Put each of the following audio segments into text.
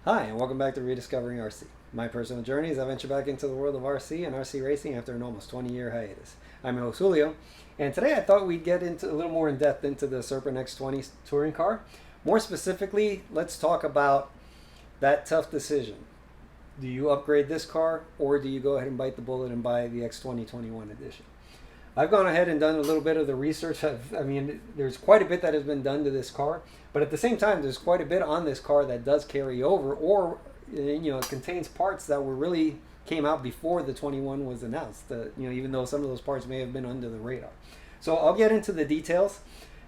Hi, and welcome back to Rediscovering RC. My personal journey as I venture back into the world of RC and RC racing after an almost 20-year hiatus. I'm your host Julio, and today I thought we'd get into a little more in depth into the Serpent X20 touring car. More specifically, let's talk about that tough decision. Do you upgrade this car, or do you go ahead and bite the bullet and buy the X20 21 edition? I've gone ahead and done a little bit of the research. There's quite a bit that has been done to this car, but at the same time, there's quite a bit on this car that does carry over, or it contains parts that were really came out before the 21 was announced. Even though some of those parts may have been under the radar. So I'll get into the details.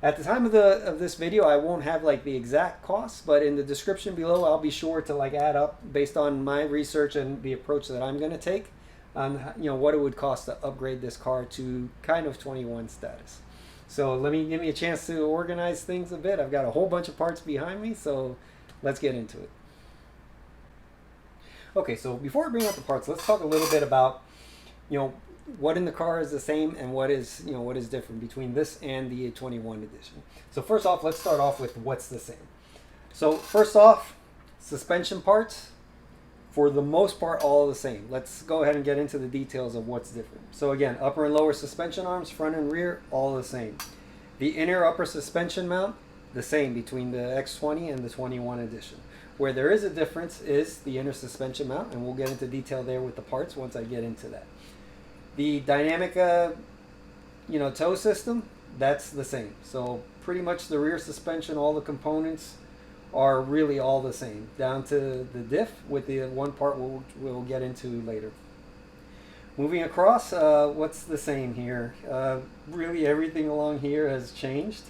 At the time of this video, I won't have like the exact costs, but in the description below, I'll be sure to add up based on my research and the approach that I'm going to take on what it would cost to upgrade this car to kind of 21 status. So give me a chance to organize things a bit. I've got a whole bunch of parts behind me, so let's get into it. Okay, so before I bring out the parts, let's talk a little bit about what in the car is the same and what is different between this and the 21 edition. So first off, let's start off with what's the same. So first off, suspension parts, for the most part, all the same. Let's go ahead and get into the details of what's different. So again, upper and lower suspension arms, front and rear, all the same. The inner upper suspension mount, the same between the X20 and the 21 edition. Where there is a difference is the inner suspension mount, and we'll get into detail there with the parts once I get into that. The dynamic tow system, that's the same. So pretty much the rear suspension, all the components are really all the same, down to the diff with the one part we'll get into later. Moving across, what's the same here? Really everything along here has changed.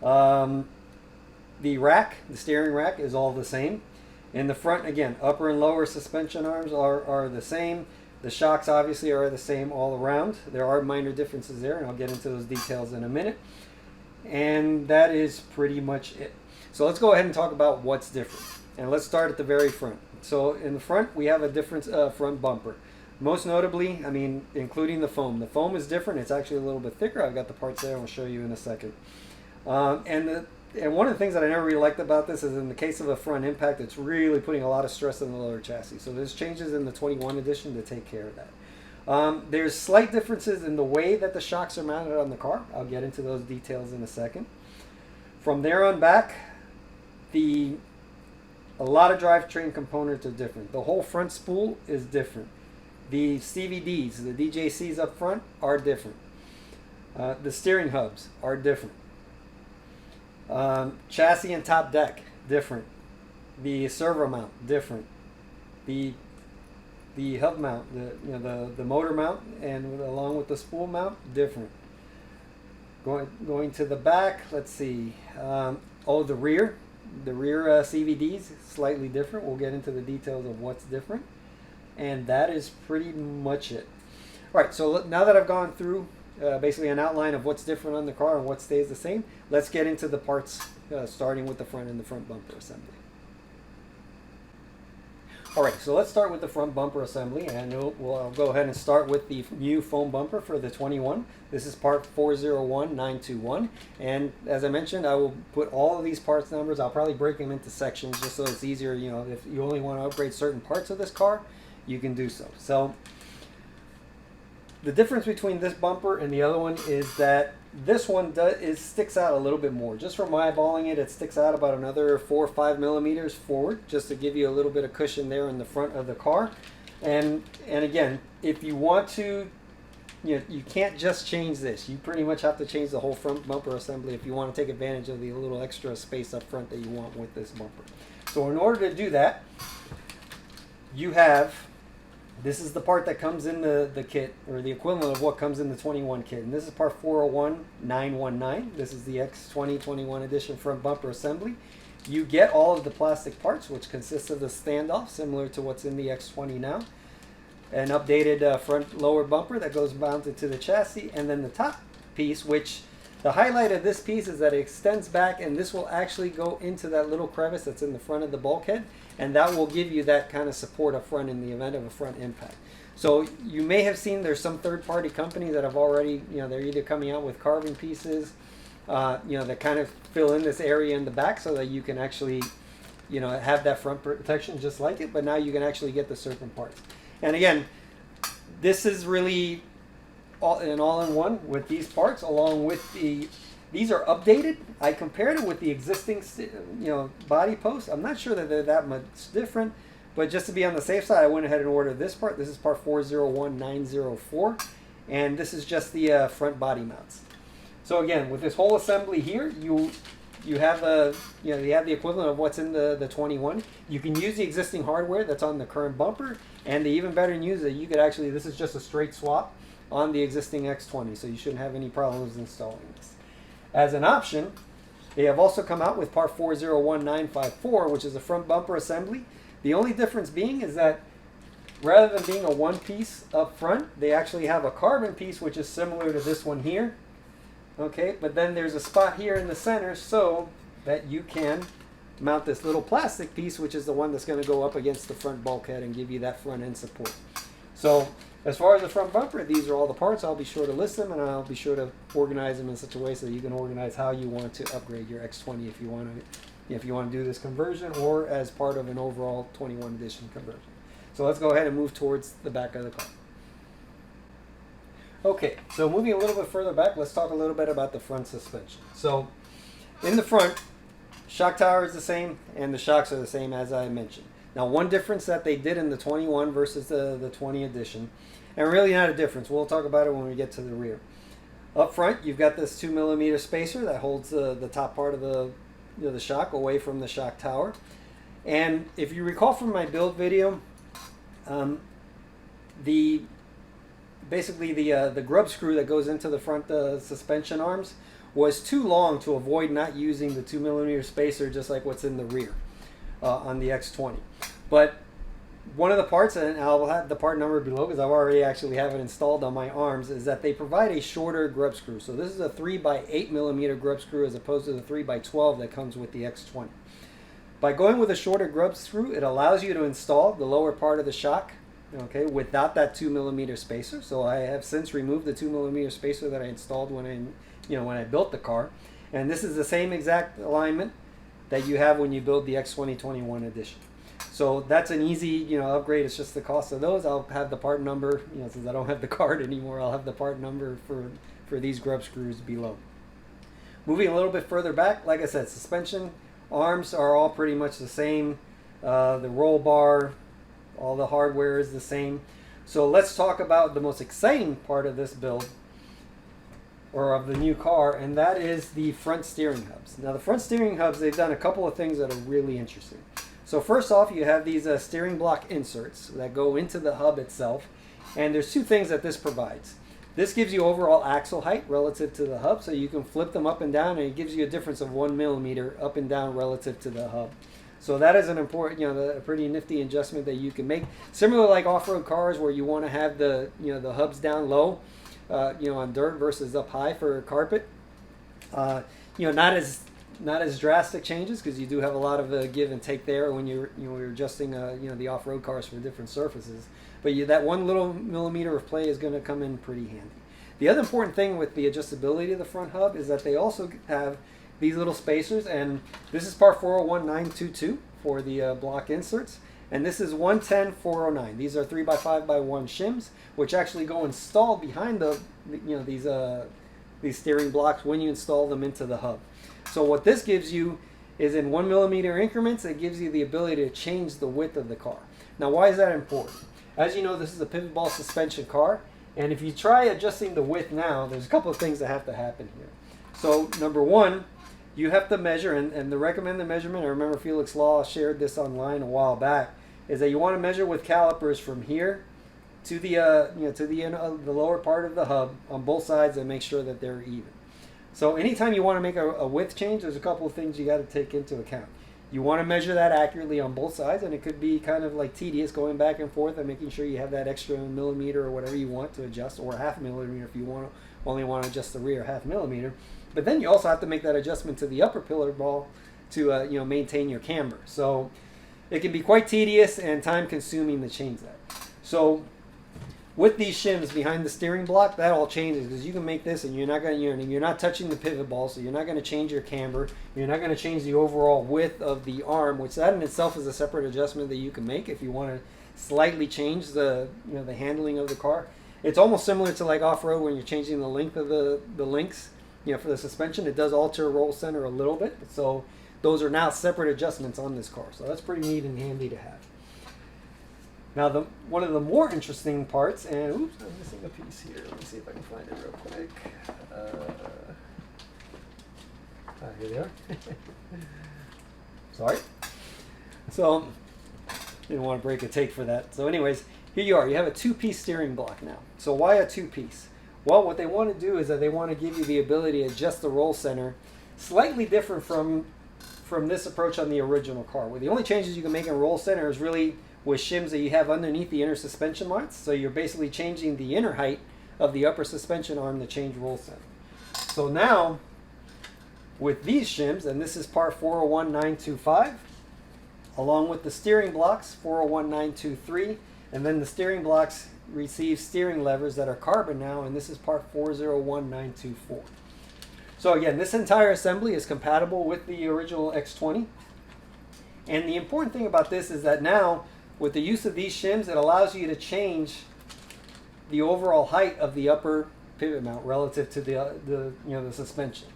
The steering rack is all the same. In the front, again, upper and lower suspension arms are the same. The shocks obviously are the same all around. There are minor differences there, and I'll get into those details in a minute. And that is pretty much it. So let's go ahead and talk about what's different. And let's start at the very front. So in the front, we have a different front bumper. Most notably, including the foam. The foam is different. It's actually a little bit thicker. I've got the parts there. I'll show you in a second. And one of the things that I never really liked about this is in the case of a front impact, it's really putting a lot of stress on the lower chassis. So there's changes in the 21 edition to take care of that. There's slight differences in the way that the shocks are mounted on the car. I'll get into those details in a second. From there on back, a lot of drivetrain components are different. The whole front spool is different. The CVDs, the DJCs up front, are different. The steering hubs are different. Chassis and top deck, different. The servo mount, different. The hub mount, the motor mount, and along with the spool mount, different. Going to the back, let's see. The rear. The rear CVDs, slightly different. We'll get into the details of what's different. And that is pretty much it. All right, so now that I've gone through basically an outline of what's different on the car and what stays the same, let's get into the parts, starting with the front and the front bumper assembly. All right, so let's start with the front bumper assembly, and I'll go ahead and start with the new foam bumper for the 21. This is part 401921, and as I mentioned, I will put all of these parts numbers. I'll probably break them into sections just so it's easier. If you only want to upgrade certain parts of this car, you can do so. So the difference between this bumper and the other one is that this one sticks out a little bit more. Just from eyeballing it, it sticks out about another 4 or 5 millimeters forward, just to give you a little bit of cushion there in the front of the car. And again, if you want to, you can't just change this. You pretty much have to change the whole front bumper assembly if you want to take advantage of the little extra space up front that you want with this bumper. So in order to do that, this is the part that comes in the kit, or the equivalent of what comes in the 21 kit. And this is part 401919. This is the X20 21 edition front bumper assembly. You get all of the plastic parts, which consists of the standoff, similar to what's in the X20 now. An updated front lower bumper that goes mounted to the chassis. And then the top piece, which the highlight of this piece is that it extends back, and this will actually go into that little crevice that's in the front of the bulkhead, and that will give you that kind of support up front in the event of a front impact. So you may have seen there's some third-party companies that have already, they're either coming out with carving pieces, that kind of fill in this area in the back so that you can actually you know, have that front protection just like it, but now you can actually get the Serpent parts. And again, this is really an all-in-one with these parts, along with these are updated. I compared it with the existing, you know, body posts. I'm not sure that they're that much different, but just to be on the safe side, I went ahead and ordered this part. This is part 401904, and this is just the front body mounts. So again, with this whole assembly here, you have you have the equivalent of what's in the 21. You can use the existing hardware that's on the current bumper, and the even better news is that you could actually, this is just a straight swap on the existing X20, so you shouldn't have any problems installing this. As an option, they have also come out with part 401954, which is a front bumper assembly. The only difference being is that rather than being a one piece up front, they actually have a carbon piece, which is similar to this one here. Okay, but then there's a spot here in the center so that you can mount this little plastic piece, which is the one that's going to go up against the front bulkhead and give you that front end support. So as far as the front bumper, these are all the parts. I'll be sure to list them, and I'll be sure to organize them in such a way so that you can organize how you want to upgrade your X20 if you want to do this conversion, or as part of an overall 21 edition conversion. So let's go ahead and move towards the back of the car. Okay, so moving a little bit further back, let's talk a little bit about the front suspension. So in the front, shock tower is the same and the shocks are the same as I mentioned. Now one difference that they did in the 21 versus the 20 edition, and really not a difference, we'll talk about it when we get to the rear. Up front, you've got this 2mm spacer that holds the top part of the shock away from the shock tower. And if you recall from my build video, basically the grub screw that goes into the front suspension arms was too long to avoid not using the 2mm spacer, just like what's in the rear on the X20. But one of the parts, and I'll have the part number below because I've already actually have it installed on my arms, is that they provide a shorter grub screw. So this is a 3x8mm grub screw as opposed to the 3x12 that comes with the X20. By going with a shorter grub screw, it allows you to install the lower part of the shock, okay, without that 2mm spacer. So I have since removed the 2mm spacer that I installed when I built the car, and this is the same exact alignment that you have when you build the X20 21 edition. So that's an easy upgrade. It's just the cost of those. I'll have the part number, since I don't have the card anymore, I'll have the part number for these grub screws below. Moving a little bit further back, like I said, suspension arms are all pretty much the same. The roll bar, all the hardware is the same. So let's talk about the most exciting part of this build, or of the new car, and that is the front steering hubs. Now the front steering hubs, they've done a couple of things that are really interesting. So first off, you have these steering block inserts that go into the hub itself, and there's two things that this provides. This gives you overall axle height relative to the hub, so you can flip them up and down, and it gives you a difference of 1mm up and down relative to the hub. So that is an important, a pretty nifty adjustment that you can make. Similar like off-road cars where you want to have the hubs down low, on dirt versus up high for carpet. Not as drastic changes because you do have a lot of give and take there when you're adjusting the off-road cars for different surfaces. But that one little millimeter of play is going to come in pretty handy. The other important thing with the adjustability of the front hub is that they also have these little spacers, and this is part 401922 for the block inserts, and this is 110409. These are 3x5x1 shims, which actually go installed behind these steering blocks when you install them into the hub. So what this gives you is in 1mm increments. It gives you the ability to change the width of the car. Now, why is that important? As you know, this is a pivot ball suspension car, and if you try adjusting the width now, there's a couple of things that have to happen here. So number one, you have to measure, and the recommended measurement, I remember Felix Law shared this online a while back, is that you want to measure with calipers from here to the the lower part of the hub on both sides and make sure that they're even. So anytime you want to make a width change, there's a couple of things you got to take into account. You want to measure that accurately on both sides, and it could be kind of like tedious going back and forth and making sure you have that extra millimeter or whatever you want to adjust, or 0.5 millimeter if you only want to adjust the rear 0.5 millimeter. But then you also have to make that adjustment to the upper pillar ball to maintain your camber. So it can be quite tedious and time consuming to change that. So with these shims behind the steering block, that all changes because you can make this and you're not touching the pivot ball, so you're not going to change your camber. You're not going to change the overall width of the arm, which that in itself is a separate adjustment that you can make if you want to slightly change the the handling of the car. It's almost similar to like off-road when you're changing the length of the links. For the suspension, it does alter roll center a little bit. So those are now separate adjustments on this car. So that's pretty neat and handy to have. Now, one of the more interesting parts, and oops, I'm missing a piece here. Let me see if I can find it real quick. Here they are. Sorry. So, didn't want to break a take for that. So anyways, here you are. You have a two-piece steering block now. So why a two-piece? Well, what they want to do is that they want to give you the ability to adjust the roll center slightly different from this approach on the original car, where the only changes you can make in roll center is really with shims that you have underneath the inner suspension mounts. So you're basically changing the inner height of the upper suspension arm to change roll center. So now, with these shims, and this is part 401925, along with the steering blocks, 401923, and then the steering blocks receive steering levers that are carbon now, and this is part 401924. So again, this entire assembly is compatible with the original X20. And the important thing about this is that now, with the use of these shims, it allows you to change the overall height of the upper pivot mount relative to the suspension.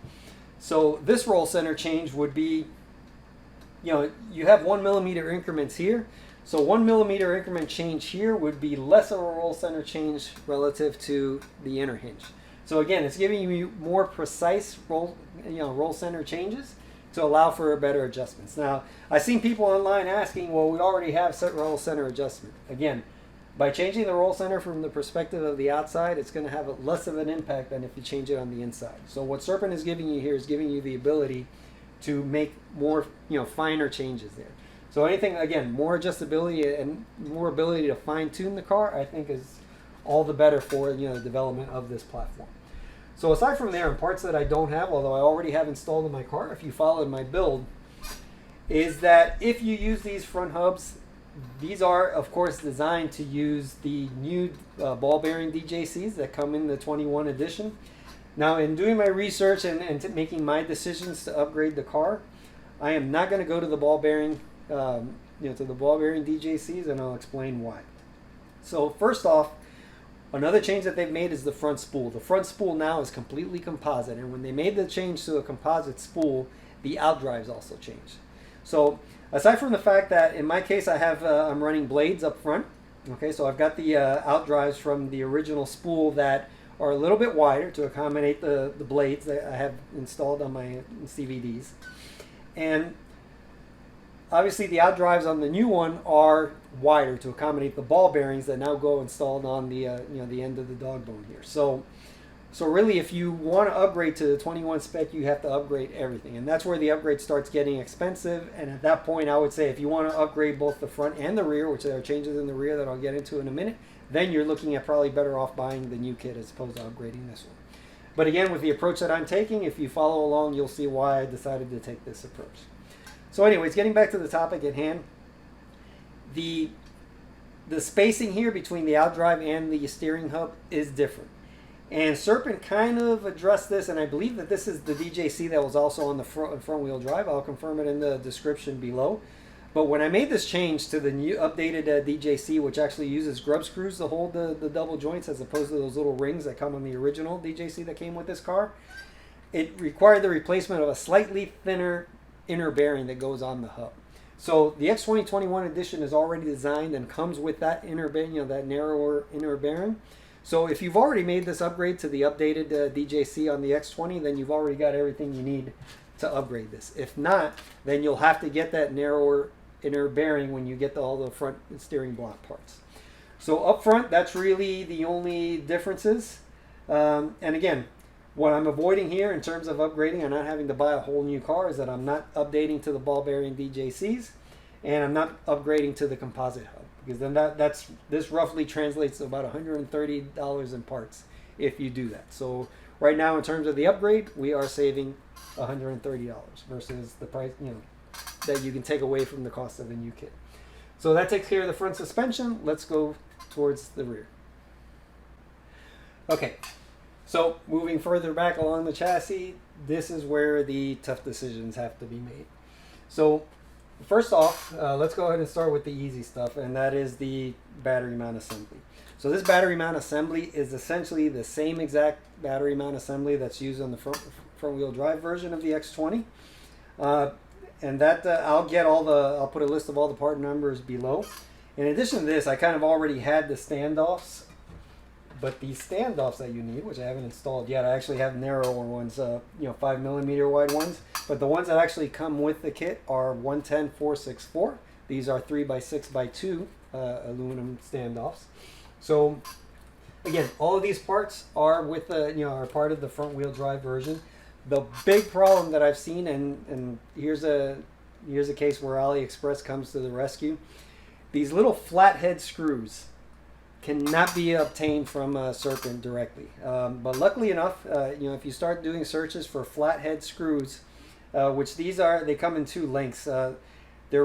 So this roll center change would be, you have 1 millimeter increments here. So 1 millimeter increment change here would be less of a roll center change relative to the inner hinge. So again, it's giving you more precise roll center changes to allow for better adjustments. Now, I've seen people online asking, well, we already have set roll center adjustment. Again, by changing the roll center from the perspective of the outside, it's going to have less of an impact than if you change it on the inside. So what Serpent is giving you here is giving you the ability to make more, finer changes there. So anything, again, more adjustability and more ability to fine-tune the car, I think is all the better for, the development of this platform. So aside from there, and parts that I don't have, although I already have installed in my car, if you followed my build, is that if you use these front hubs, these are, of course, designed to use the new ball bearing DJCs that come in the 21 edition. Now, in doing my research and making my decisions to upgrade the car, I am not going to go to the ball bearing, DJCs, and I'll explain why. So first off, another change that they've made is the front spool. The front spool now is completely composite, and when they made the change to a composite spool, the outdrives also changed. So aside from the fact that in my case I'm running blades up front, okay, so I've got the outdrives from the original spool that are a little bit wider to accommodate the blades that I have installed on my CVDs, and obviously the outdrives on the new one are wider to accommodate the ball bearings that now go installed on the the end of the dog bone here. So really, if you want to upgrade to the 21 spec, you have to upgrade everything, and that's where the upgrade starts getting expensive. And at that point, I would say if you want to upgrade both the front and the rear, which there are changes in the rear that I'll get into in a minute, then you're looking at probably better off buying the new kit as opposed to upgrading this one. But again, with the approach that I'm taking, if you follow along, you'll see why I decided to take this approach. So anyways, getting back to the topic at hand, the spacing here between the outdrive and the steering hub is different. And Serpent kind of addressed this, and I believe that this is the DJC that was also on the front wheel drive. I'll confirm it in the description below. But when I made this change to the new updated DJC, which actually uses grub screws to hold the double joints as opposed to those little rings that come on the original DJC that came with this car, it required the replacement of a slightly thinner inner bearing that goes on the hub. So the X20 21 edition is already designed and comes with that inner bearing, that narrower inner bearing. So if you've already made this upgrade to the updated DJC on the X20, then you've already got everything you need to upgrade this. If not, then you'll have to get that narrower inner bearing when you get all the front steering block parts. So up front, that's really the only differences. And again, what I'm avoiding here in terms of upgrading and not having to buy a whole new car is that I'm not updating to the ball bearing DJCs, and I'm not upgrading to the composite hub, because then this roughly translates to about $130 in parts if you do that. So right now, in terms of the upgrade, we are saving $130 versus the price that you can take away from the cost of a new kit. So that takes care of the front suspension. Let's go towards the rear. Okay, so moving further back along the chassis, this is where the tough decisions have to be made. So first off, let's go ahead and start with the easy stuff, and that is the battery mount assembly. So this battery mount assembly is essentially the same exact battery mount assembly that's used on the front wheel drive version of the X20. And that I'll put a list of all the part numbers below. In addition to this, I kind of already had the standoffs, but these standoffs that you need, which I haven't installed yet, I actually have narrower ones, 5mm wide ones. But the ones that actually come with the kit are 110-464. These are 3x6x2 aluminum standoffs. So again, all of these parts are with are part of the front wheel drive version. The big problem that I've seen, and here's a case where AliExpress comes to the rescue. These little flathead screws cannot be obtained from Serpent directly. But luckily enough, if you start doing searches for flathead screws, which they come in two lengths. They're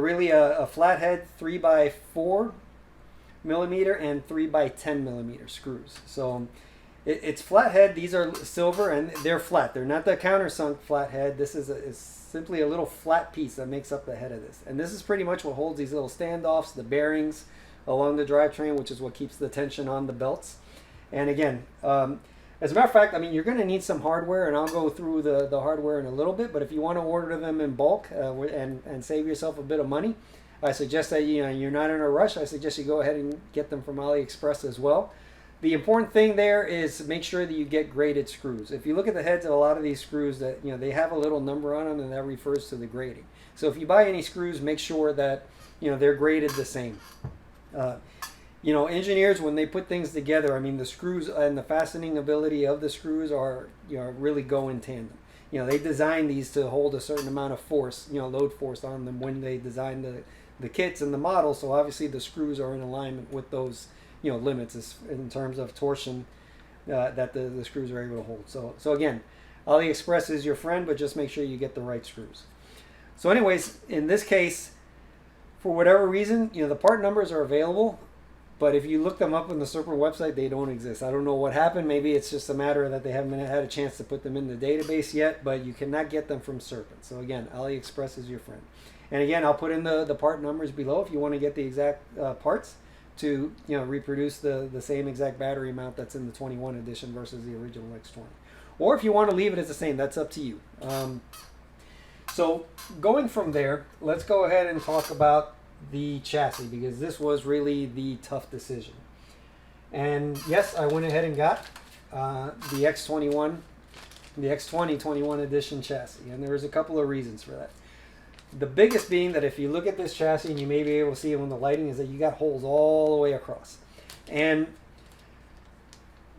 really a flathead 3x4mm and 3x10mm screws. So it's flathead. These are silver and they're flat. They're not the countersunk flathead. This is simply a little flat piece that makes up the head of this. And this is pretty much what holds these little standoffs, the bearings along the drivetrain, which is what keeps the tension on the belts. And again, as a matter of fact, you're going to need some hardware, and I'll go through the hardware in a little bit. But if you want to order them in bulk and save yourself a bit of money, I suggest that you're not in a rush. I suggest you go ahead and get them from AliExpress as well. The important thing there is make sure that you get graded screws. If you look at the heads of a lot of these screws, that they have a little number on them, and that refers to the grading. So if you buy any screws, make sure that they're graded the same. Engineers, when they put things together, the screws and the fastening ability of the screws are really go in tandem. They design these to hold a certain amount of force, load force on them when they design the kits and the model. So obviously the screws are in alignment with those limits in terms of torsion that the screws are able to hold. So again, AliExpress is your friend, but just make sure you get the right screws. So anyways, in this case, for whatever reason, the part numbers are available, but if you look them up on the Serpent website, they don't exist. I don't know what happened. Maybe it's just a matter that they haven't had a chance to put them in the database yet, but you cannot get them from Serpent. So again, AliExpress is your friend. And again, I'll put in the part numbers below if you want to get the exact parts to reproduce the same exact battery mount that's in the 21 edition versus the original X20. Or if you want to leave it as the same, that's up to you. So going from there, let's go ahead and talk about the chassis, because this was really the tough decision. And yes, I went ahead and got the X20 21 edition chassis, and there was a couple of reasons for that. The biggest being that if you look at this chassis, and you may be able to see it when the lighting, is that you got holes all the way across. And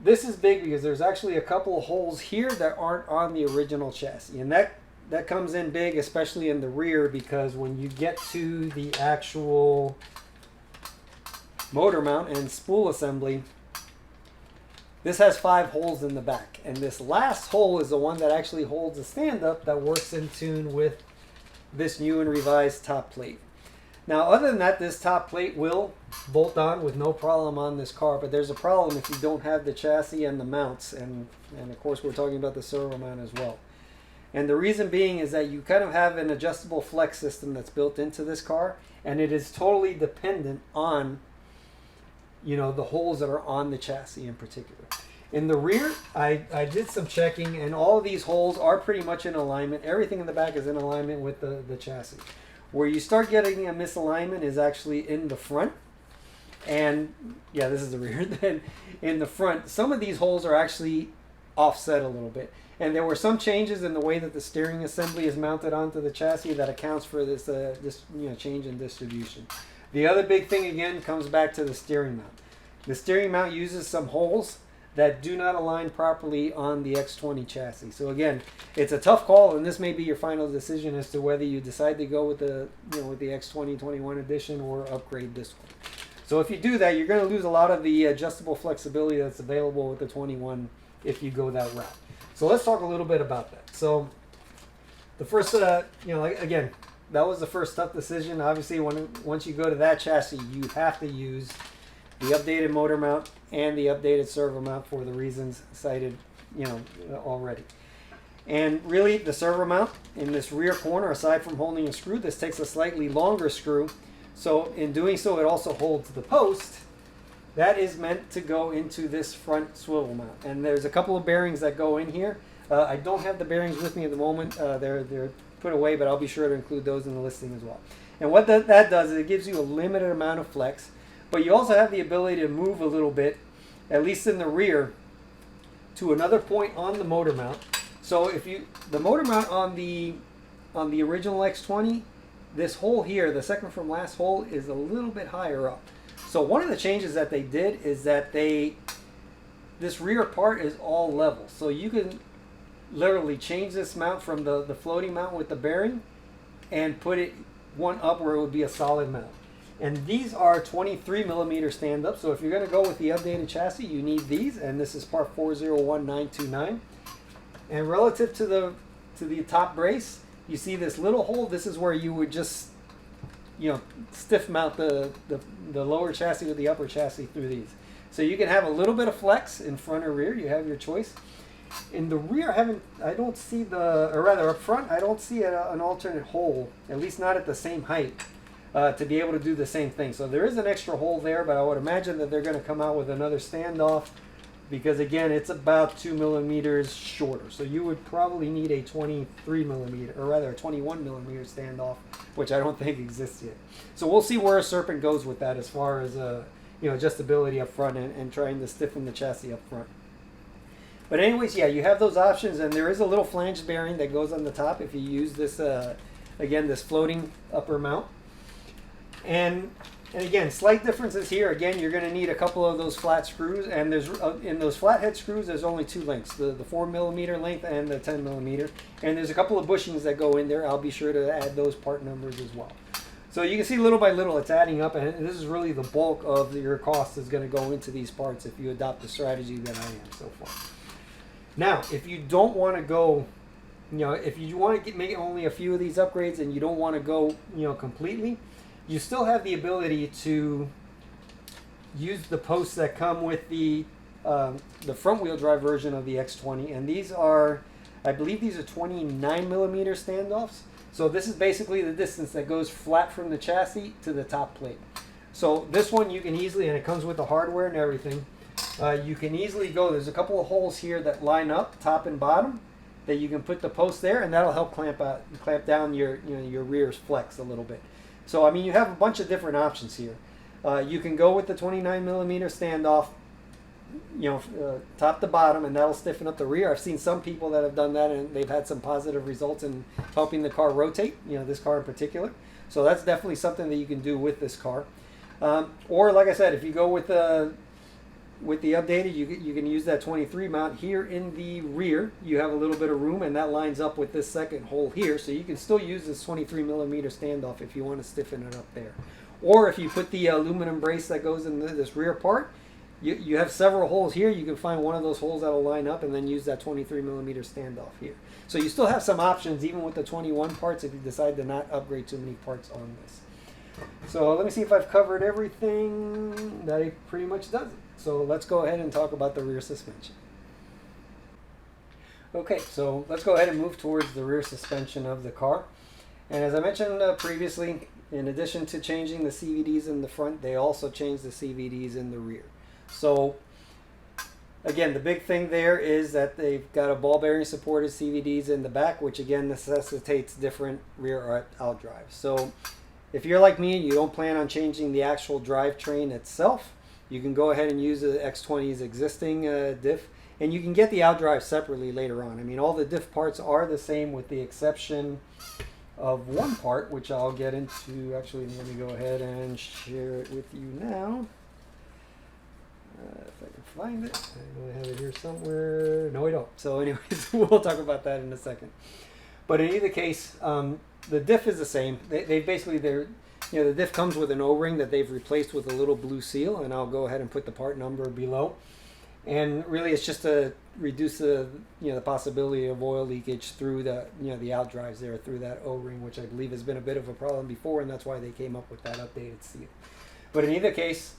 this is big because there's actually a couple of holes here that aren't on the original chassis. And that comes in big, especially in the rear, because when you get to the actual motor mount and spool assembly, this has 5 holes in the back. And this last hole is the one that actually holds a stand-up that works in tune with this new and revised top plate. Now, other than that, this top plate will bolt on with no problem on this car, but there's a problem if you don't have the chassis and the mounts, and of course we're talking about the servo mount as well. And the reason being is that you kind of have an adjustable flex system that's built into this car, and it is totally dependent on the holes that are on the chassis in particular. In the rear, I did some checking, and all of these holes are pretty much in alignment. Everything in the back is in alignment with the chassis. Where you start getting a misalignment is actually in the front. And yeah, this is the rear. Then in the front, some of these holes are actually offset a little bit. And there were some changes in the way that the steering assembly is mounted onto the chassis that accounts for this change in distribution. The other big thing again comes back to the steering mount. The steering mount uses some holes that do not align properly on the X20 chassis. So again, it's a tough call, and this may be your final decision as to whether you decide to go with the X20 21 edition or upgrade this one. So if you do that, you're going to lose a lot of the adjustable flexibility that's available with the 21 if you go that route. So let's talk a little bit about that. So the first, again, that was the first tough decision. Obviously, once you go to that chassis, you have to use the updated motor mount, and the updated servo mount for the reasons cited, already. And really, the servo mount in this rear corner, aside from holding a screw, this takes a slightly longer screw. So in doing so, it also holds the post. That is meant to go into this front swivel mount. And there's a couple of bearings that go in here. I don't have the bearings with me at the moment. They're put away, but I'll be sure to include those in the listing as well. And what that does is it gives you a limited amount of flex, but you also have the ability to move a little bit, at least in the rear, to another point on the motor mount. So if the motor mount on the original X20, this hole here, the second from last hole, is a little bit higher up. So one of the changes that they did is that this rear part is all level. So you can literally change this mount from the floating mount with the bearing and put it one up where it would be a solid mount. And these are 23 millimeter stand-up. So if you're going to go with the updated chassis, you need these. And this is part 401929. And relative to the top brace, you see this little hole. This is where you would just, stiff mount the lower chassis with the upper chassis through these. So you can have a little bit of flex in front or rear. You have your choice. In the rear, I don't see or rather up front, I don't see an alternate hole, at least not at the same height, to be able to do the same thing. So there is an extra hole there, but I would imagine that they're going to come out with another standoff, because again, it's about 2 millimeters shorter. So you would probably need a 23 millimeter, or rather a 21 millimeter standoff, which I don't think exists yet. So we'll see where Serpent goes with that as far as adjustability up front and trying to stiffen the chassis up front. But anyways, yeah, you have those options, and there is a little flange bearing that goes on the top if you use this, again, this floating upper mount. And again, slight differences here. Again, you're going to need a couple of those flat screws, and there's in those flathead screws, there's only two lengths, the 4 millimeter length and the 10 millimeter. And there's a couple of bushings that go in there. I'll be sure to add those part numbers as well. So you can see little by little it's adding up, and this is really the bulk of your cost is going to go into these parts if you adopt the strategy that I am so far. Now, if you don't want to go, if you want to make only a few of these upgrades and you don't want to go, completely, you still have the ability to use the posts that come with the front wheel drive version of the X20, and these are, I believe these are 29 millimeter standoffs. So this is basically the distance that goes flat from the chassis to the top plate. So this one you can easily, and it comes with the hardware and everything, you can easily go, there's a couple of holes here that line up top and bottom that you can put the post there, and that'll help clamp down your rear's flex a little bit. So I mean, you have a bunch of different options here. You can go with the 29 millimeter standoff, top to bottom, and that'll stiffen up the rear. I've seen some people that have done that, and they've had some positive results in helping the car rotate, this car in particular. So that's definitely something that you can do with this car. Or like I said, if you go with the updated, you can use that 23 mount here in the rear. You have a little bit of room, and that lines up with this second hole here, so you can still use this 23 millimeter standoff if you want to stiffen it up there. Or if you put the aluminum brace that goes in this rear part, you have several holes here. You can find one of those holes that'll line up and then use that 23 millimeter standoff here. So you still have some options even with the 21 parts if you decide to not upgrade too many parts on this. So let me see if I've covered everything. That pretty much does it. So let's go ahead and talk about the rear suspension. Okay, so let's go ahead and move towards the rear suspension of the car. And as I mentioned previously, in addition to changing the CVDs in the front, they also changed the CVDs in the rear. So again, the big thing there is that they've got a ball bearing supported CVDs in the back, which again necessitates different rear out drives. So if you're like me and you don't plan on changing the actual drivetrain itself, you can go ahead and use the X20's existing diff, and you can get the outdrive separately later on. I mean, all the diff parts are the same with the exception of one part, which I'll get into. Actually, let me go ahead and share it with you now. If I can find it. I know I have it here somewhere. No, I don't. So anyways, we'll talk about that in a second. But in either case, the diff is the same. They basically, the diff comes with an O-ring that they've replaced with a little blue seal, and I'll go ahead and put the part number below. And really, it's just to reduce the possibility of oil leakage through the the out drives there through that O-ring, which I believe has been a bit of a problem before, and that's why they came up with that updated seal. But in either case,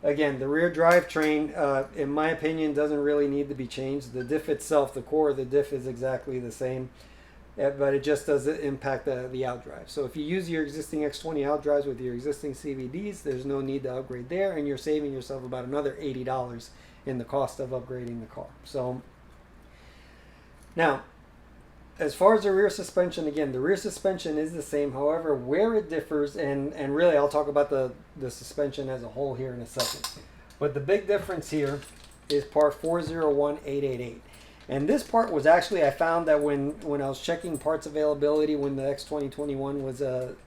Again, the rear drivetrain, in my opinion, doesn't really need to be changed. The diff itself, the core of the diff is exactly the same, but it just doesn't impact the outdrive. So if you use your existing X20 outdrives with your existing CVDs, there's no need to upgrade there, and you're saving yourself about another $80 in the cost of upgrading the car. So now, as far as the rear suspension, again, the rear suspension is the same. However, where it differs, and really I'll talk about the suspension as a whole here in a second. But the big difference here is part 401888. And this part was actually, I found that when I was checking parts availability when the X2021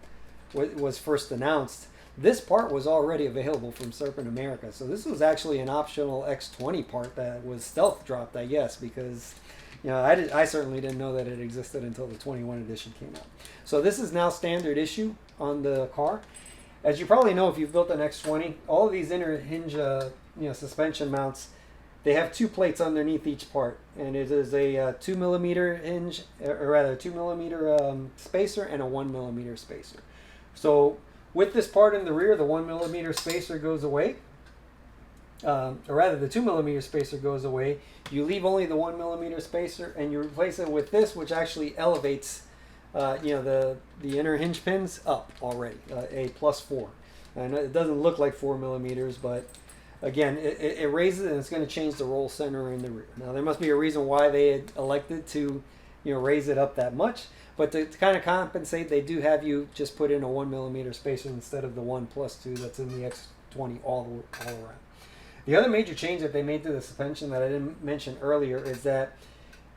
was first announced, this part was already available from Serpent America. So this was actually an optional X20 part that was stealth dropped, I guess, because I certainly didn't know that it existed until the 21 edition came out. So this is now standard issue on the car. As you probably know, if you've built an X20, all of these inner hinge suspension mounts, they have two plates underneath each part, and it is a 2 millimeter hinge, or rather 2 millimeter spacer and a 1 millimeter spacer. So with this part in the rear, the 1 millimeter spacer goes away. Or rather, the 2 millimeter spacer goes away. You leave only the 1 millimeter spacer, and you replace it with this, which actually elevates, the inner hinge pins up already, a +4. And it doesn't look like 4 millimeters, but again, it raises it, and it's going to change the roll center in the rear. Now, there must be a reason why they had elected to, raise it up that much. But to kind of compensate, they do have you just put in a 1 millimeter spacer instead of the 1+2 that's in the X20 all around. The other major change that they made to the suspension that I didn't mention earlier is that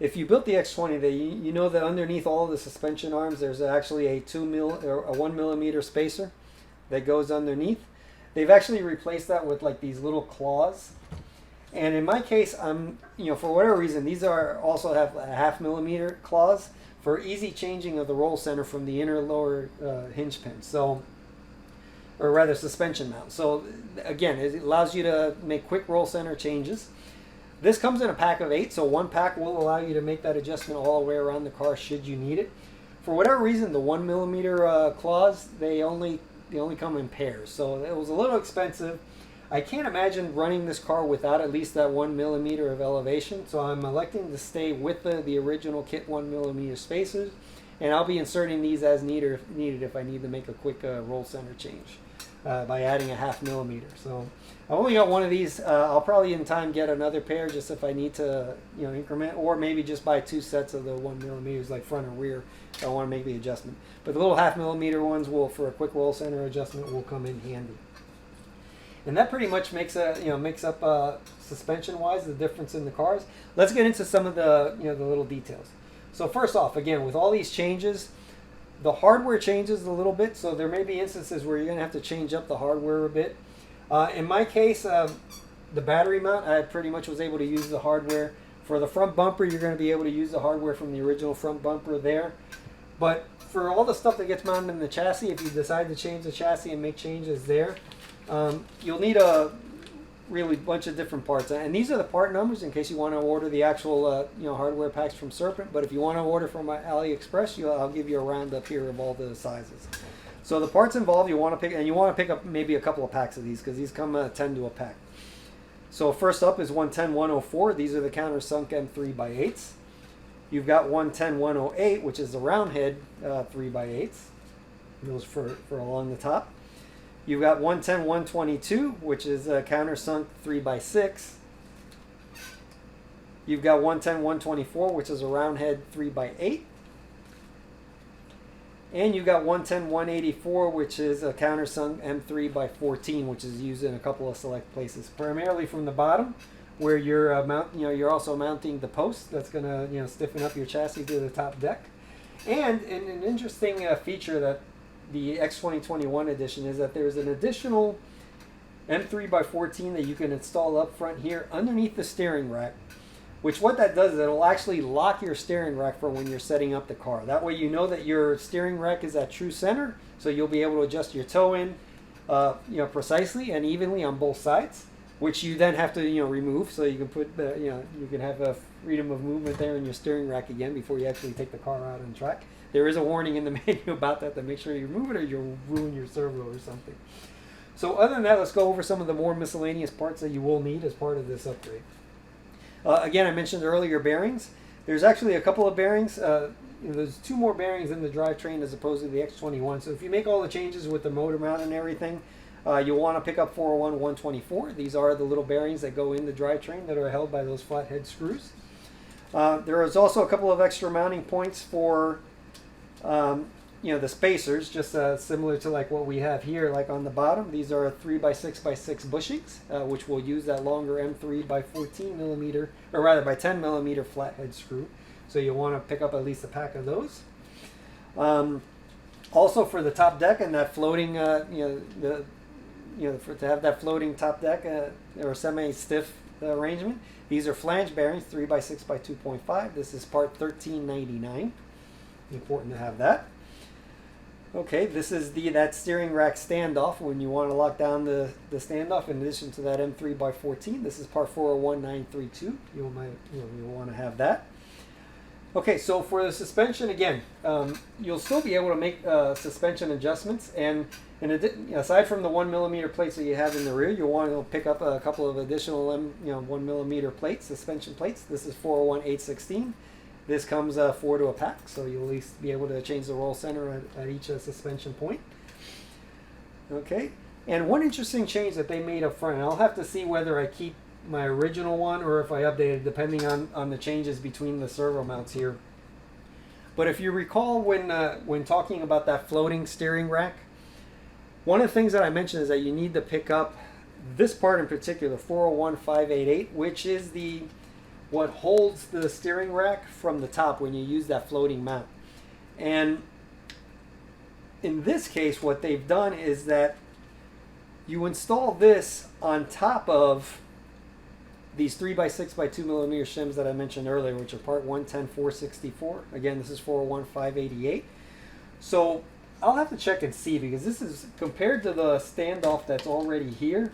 if you built the X20, you know that underneath all of the suspension arms, there's actually a 1 millimeter spacer that goes underneath. They've actually replaced that with like these little claws. And in my case, for whatever reason, these also have a 0.5 millimeter claws for easy changing of the roll center from the inner lower hinge pin. So, or rather suspension mount. So again, it allows you to make quick roll center changes. This comes in a pack of 8, so one pack will allow you to make that adjustment all the way around the car should you need it. For whatever reason, the 1 millimeter claws, they only come in pairs, so it was a little expensive. I can't imagine running this car without at least that 1 millimeter of elevation, so I'm electing to stay with the original kit 1 millimeter spacers, and I'll be inserting these as needed if I need to make a quick roll center change by adding a 0.5 millimeter. So I've only got one of these. I'll probably in time get another pair just if I need to increment, or maybe just buy 2 sets of the 1 millimeters, like front and rear, if I want to make the adjustment. But the little 0.5 millimeter ones for a quick roll center adjustment will come in handy. And that pretty much makes up suspension-wise the difference in the cars. Let's get into some of the the little details. So first off, again, with all these changes, the hardware changes a little bit. So there may be instances where you're going to have to change up the hardware a bit. In my case, the battery mount, I pretty much was able to use the hardware. For the front bumper, you're going to be able to use the hardware from the original front bumper there. But for all the stuff that gets mounted in the chassis, if you decide to change the chassis and make changes there, you'll need a really bunch of different parts. And these are the part numbers in case you want to order the actual hardware packs from Serpent. But if you want to order from AliExpress, I'll give you a roundup here of all the sizes. So the parts involved, you want to pick up maybe a couple of packs of these because these come 10 to a pack. So first up is 110-104. These are the countersunk M3x8s. You've got 110-108, which is the round head 3x8s. Those for along the top. You've got 110-122, which is a countersunk 3x6. You've got 110-124, which is a round head 3x8. And you've got 110-184, which is a countersunk M3x14, which is used in a couple of select places, primarily from the bottom, where you're you're also mounting the post that's going to stiffen up your chassis to the top deck. And an interesting feature that the X2021 edition is that there's an additional M3x14 that you can install up front here underneath the steering rack, which what that does is it'll actually lock your steering rack for when you're setting up the car. That way you know that your steering rack is at true center, so you'll be able to adjust your toe in precisely and evenly on both sides, which you then have to remove so you can put you can have a freedom of movement there in your steering rack again before you actually take the car out on track. There is a warning in the menu about that to make sure you remove it or you'll ruin your servo or something. So other than that, let's go over some of the more miscellaneous parts that you will need as part of this upgrade. Again, I mentioned earlier bearings. There's actually a couple of bearings. There's 2 more bearings in the drivetrain as opposed to the X21. So if you make all the changes with the motor mount and everything, you'll want to pick up 401 124. These are the little bearings that go in the drivetrain that are held by those flathead screws. There is also a couple of extra mounting points for the spacers, just similar to like what we have here, like on the bottom. These are 3x6x6 bushings, which will use that longer M3 by 14 millimeter, or rather by 10 millimeter flathead screw. So you'll want to pick up at least a pack of those. Also for the top deck and that floating, to have that floating top deck or semi-stiff arrangement, these are flange bearings, 3x6x2.5. This is part 1399. Important to have that. Okay, this is that steering rack standoff when you want to lock down the standoff. In addition to that M3 by 14, this is part 401932. You'll want to have that. Okay, so for the suspension, again, you'll still be able to make suspension adjustments, and aside from the 1 millimeter plates that you have in the rear, you'll want to pick up a couple of additional 1 millimeter plates, suspension plates. This is 401-816. This comes 4 to a pack, so you'll at least be able to change the roll center at each suspension point. Okay, and one interesting change that they made up front, and I'll have to see whether I keep my original one or if I update it, depending on the changes between the servo mounts here. But if you recall when talking about that floating steering rack, one of the things that I mentioned is that you need to pick up this part in particular, 401588, which is what holds the steering rack from the top when you use that floating mount. And in this case, what they've done is that you install this on top of these 3x6x2 millimeter shims that I mentioned earlier, which are part 110464. Again, this is 401588. So I'll have to check and see, because this is, compared to the standoff that's already here,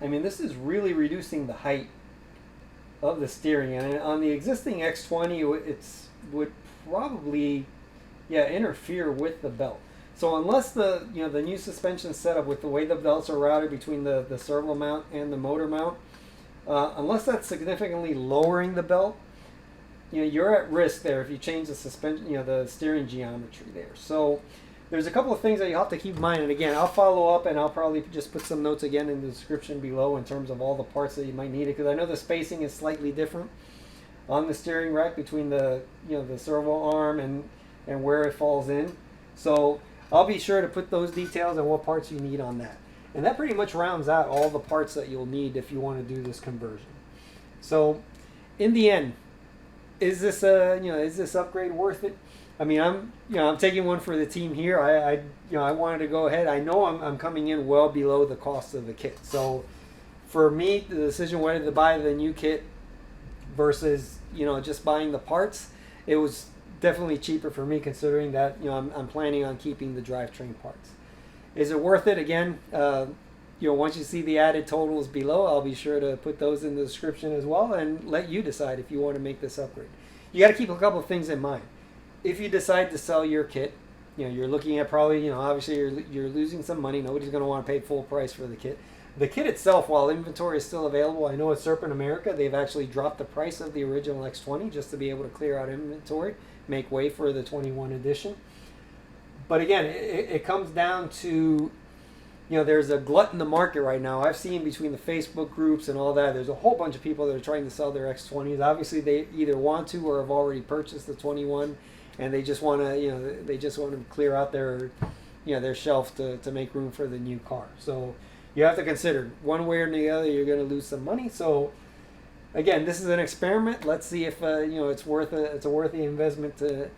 I mean, this is really reducing the height of the steering. And on the existing X20, it would probably interfere with the belt. So unless the new suspension setup with the way the belts are routed between the servo mount and the motor mount, unless that's significantly lowering the belt, you're at risk there if you change the suspension, the steering geometry there. So there's a couple of things that you have to keep in mind. And again, I'll follow up, and I'll probably just put some notes again in the description below in terms of all the parts that you might need it, because I know the spacing is slightly different on the steering rack between the the servo arm and where it falls in. So I'll be sure to put those details and what parts you need on that. And that pretty much rounds out all the parts that you'll need if you want to do this conversion. So in the end, is this upgrade worth it? I mean, I'm taking one for the team here. I wanted to go ahead. I know I'm coming in well below the cost of the kit. So for me, the decision whether to buy the new kit versus just buying the parts, it was definitely cheaper for me, considering that I'm planning on keeping the drivetrain parts. Is it worth it? Again, once you see the added totals below, I'll be sure to put those in the description as well, and let you decide if you want to make this upgrade. You got to keep a couple of things in mind. If you decide to sell your kit, you're looking at probably, obviously you're losing some money. Nobody's going to want to pay full price for the kit. The kit itself, while inventory is still available, I know at Serpent America, they've actually dropped the price of the original X20 just to be able to clear out inventory, make way for the 21 edition. But again, it comes down to, there's a glut in the market right now. I've seen between the Facebook groups and all that, there's a whole bunch of people that are trying to sell their X20s. Obviously, they either want to or have already purchased the 21, and they just want to, clear out their shelf to make room for the new car. So you have to consider, one way or the other, you're going to lose some money. So again, this is an experiment. Let's see if it's a worthy investment to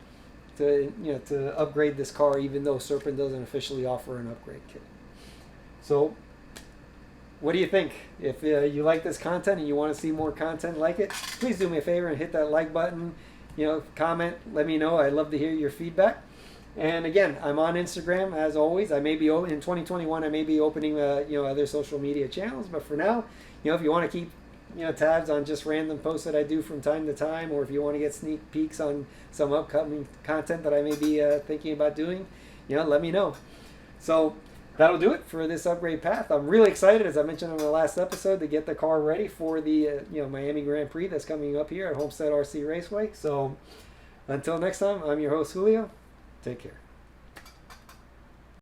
upgrade this car, even though Serpent doesn't officially offer an upgrade kit. So what do you think? If you like this content and you want to see more content like it, please do me a favor and hit that like button, comment, let me know. I'd love to hear your feedback. And again, I'm on Instagram as always. I may be in 2021, I may be opening other social media channels, but for now, if you want to keep tabs on just random posts that I do from time to time, or if you want to get sneak peeks on some upcoming content that I may be thinking about doing, let me know. So that'll do it for this upgrade path. I'm really excited, as I mentioned in the last episode, to get the car ready for the Miami Grand Prix that's coming up here at Homestead RC Raceway. So until next time, I'm your host Julio. Take care.